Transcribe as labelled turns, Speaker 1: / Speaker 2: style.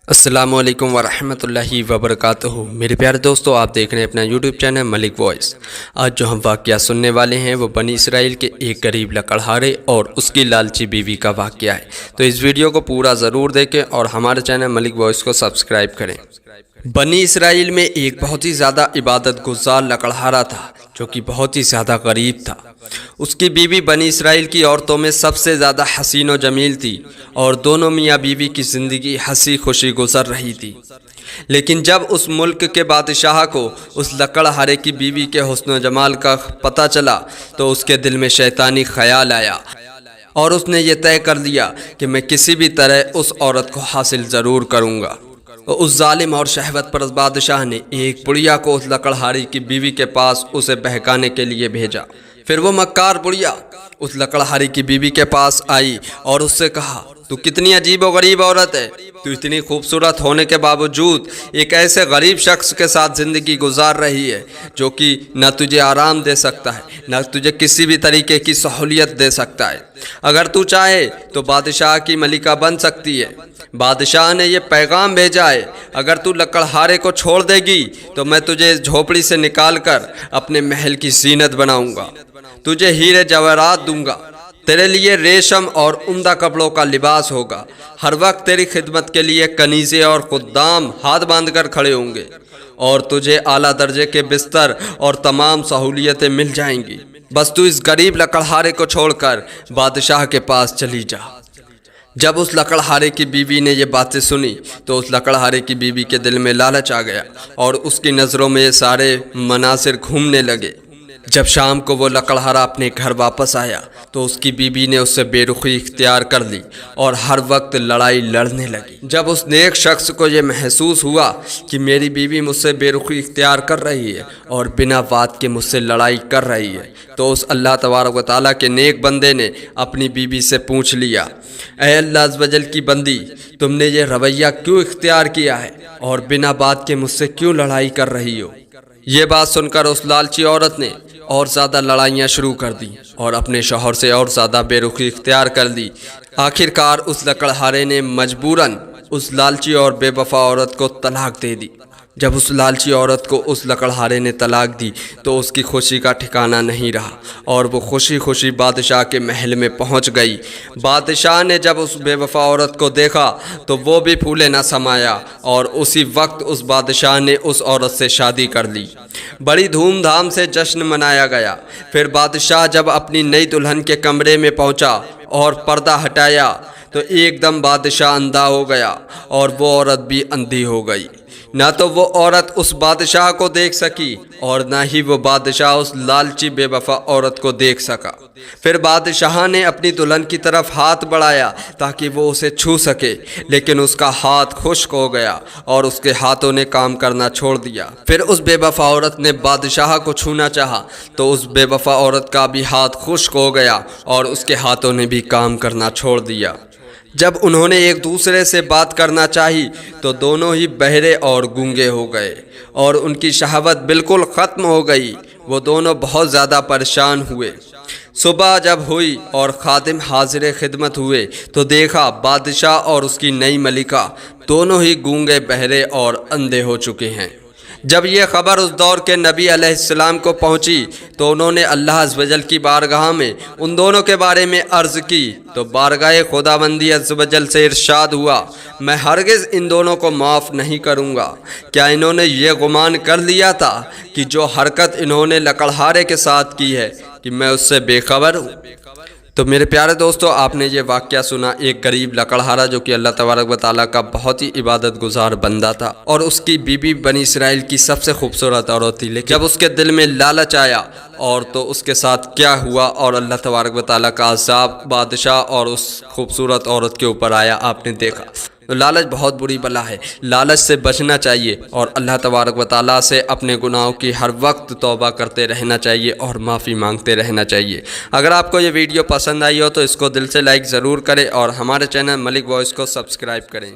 Speaker 1: अस्सलाम वालेकुम वरहमतुल्लाहि वबरकातुहू। मेरे प्यारे दोस्तों, आप देख रहे हैं अपना यूट्यूब चैनल मलिक वॉइस। आज जो हम वाक़या सुनने वाले हैं वो बनी इसराइल के एक गरीब लकड़हारे और उसकी लालची बीवी का वाक़या है। तो इस वीडियो को पूरा ज़रूर देखें और हमारे चैनल मलिक वॉइस को सब्सक्राइब करें। बनी इसराइल में एक बहुत ही ज़्यादा इबादत गुज़ार लकड़हारा था जो कि बहुत ही ज़्यादा गरीब था। उसकी बीवी बनी इसराइल की औरतों में सबसे ज़्यादा हसीन व जमील थी और दोनों मियाँ बीवी की ज़िंदगी हंसी खुशी गुजर रही थी। लेकिन जब उस मुल्क के बादशाह को उस लकड़हारे की बीवी के हुस्न व जमाल का पता चला तो उसके दिल में शैतानी ख्याल आया और उसने ये तय कर लिया कि मैं किसी भी तरह उस औरत को हासिल ज़रूर करूँगा। उस जालिम और शहवत परस्त बादशाह ने एक बुढ़िया को उस लकड़हारी की बीवी के पास उसे बहकाने के लिए भेजा। फिर वो मक्कार बुढ़िया उस लकड़हारी की बीवी के पास आई और उससे कहा, तू कितनी अजीब और गरीब औरत है। तू इतनी खूबसूरत होने के बावजूद एक ऐसे गरीब शख्स के साथ ज़िंदगी गुजार रही है जो कि न तुझे आराम दे सकता है न तुझे किसी भी तरीके की सहूलियत दे सकता है। अगर तू चाहे तो बादशाह की मलिका बन सकती है। बादशाह ने ये पैगाम भेजा है, अगर तू लकड़हारे को छोड़ देगी तो मैं तुझे झोपड़ी से निकाल कर अपने महल की जीनत बनाऊंगा, तुझे हीरे जवाहरात दूंगा, तेरे लिए रेशम और उम्दा कपड़ों का लिबास होगा, हर वक्त तेरी खिदमत के लिए कनीज़े और खुद्दाम हाथ बांधकर खड़े होंगे और तुझे आला दर्जे के बिस्तर और तमाम सहूलियतें मिल जाएंगी। बस तू इस गरीब लकड़हारे को छोड़कर बादशाह के पास चली जा। जब उस लकड़हारे की बीवी ने ये बातें सुनी तो उस लकड़हारे की बीवी के दिल में लालच आ गया और उसकी नज़रों में ये सारे मनासिर घूमने लगे। जब शाम को वो लकड़हारा अपने घर वापस आया तो उसकी बीवी ने उससे बेरुखी इख्तियार कर ली और हर वक्त लड़ाई लड़ने लगी। जब उस नेक शख्स को ये महसूस हुआ कि मेरी बीवी मुझसे बेरुखी इख्तियार कर रही है और बिना बात के मुझसे लड़ाई कर रही है, तो उस अल्लाह तबारक व तआला के नेक बंदे ने अपनी बीवी से पूछ लिया, ऐ अल्लाह अज़्ज़ वजल की बंदी, तुमने ये रवैया क्यों इख्तियार किया है और बिना बात के मुझसे क्यों लड़ाई कर रही हो। ये बात सुनकर उस लालची औरत ने और ज़्यादा लड़ाइयाँ शुरू कर दी और अपने शौहर से और ज़्यादा बेरुखी इख्तियार कर दी। आखिरकार उस लकड़हारे ने मजबूरन उस लालची और बेवफा औरत को तलाक दे दी। जब उस लालची औरत को उस लकड़हारे ने तलाक दी तो उसकी खुशी का ठिकाना नहीं रहा और वो खुशी खुशी बादशाह के महल में पहुंच गई। बादशाह ने जब उस बेवफा औरत को देखा तो वो भी फूले न समाया और उसी वक्त उस बादशाह ने उस औरत से शादी कर ली। बड़ी धूमधाम से जश्न मनाया गया। फिर बादशाह जब अपनी नई दुल्हन के कमरे में पहुंचा और पर्दा हटाया तो एकदम बादशाह अंधा हो गया और वो औरत भी अंधी हो गई। ना तो वो औरत उस बादशाह को देख सकी और ना ही वो बादशाह उस लालची बेवफा औरत को देख सका। फिर बादशाह ने अपनी दुल्हन की तरफ हाथ बढ़ाया ताकि वो उसे छू सके, लेकिन उसका हाथ खुश्क हो गया और उसके हाथों ने काम करना छोड़ दिया। फिर उस बेवफा औरत ने बादशाह को छूना चाहा तो उस बेवफा औरत का भी हाथ खुश्क हो गया और उसके हाथों ने भी काम करना छोड़ दिया। जब उन्होंने एक दूसरे से बात करना चाही तो दोनों ही बहरे और गूंगे हो गए और उनकी शहावत बिल्कुल ख़त्म हो गई। वो दोनों बहुत ज़्यादा परेशान हुए। सुबह जब हुई और खादिम हाजिर खिदमत हुए तो देखा बादशाह और उसकी नई मलिका दोनों ही गूंगे बहरे और अंधे हो चुके हैं। जब ये ख़बर उस दौर के नबी अलैहिस्सलाम को पहुंची तो उन्होंने अल्लाह अज़्ज़ वजल की बारगाह में उन दोनों के बारे में अर्ज़ की तो बारगाह खुदाबंदी अज़्ज़ वजल से इरशाद हुआ, मैं हरगिज़ इन दोनों को माफ़ नहीं करूँगा। क्या इन्होंने ये गुमान कर लिया था कि जो हरकत इन्होंने लकड़हारे के साथ की है कि मैं उससे बेखबर हूँ। तो मेरे प्यारे दोस्तों, आपने ये वाक़या सुना। एक गरीब लकड़हारा जो कि अल्लाह तबारक व तआला का बहुत ही इबादत गुजार बंदा था और उसकी बीवी बनी इसराइल की सबसे खूबसूरत औरत थी, लेकिन जब उसके दिल में लालच आया और तो उसके साथ क्या हुआ और अल्लाह तबारक व तआला का अज़ाब बादशाह और उस खूबसूरत औरत के ऊपर आया, आपने देखा। तो लालच बहुत बुरी बला है, लालच से बचना चाहिए और अल्लाह तबारक व तआला से अपने गुनाहों की हर वक्त तौबा करते रहना चाहिए और माफ़ी मांगते रहना चाहिए। अगर आपको ये वीडियो पसंद आई हो तो इसको दिल से लाइक ज़रूर करें और हमारे चैनल मलिक वॉइस को सब्सक्राइब करें।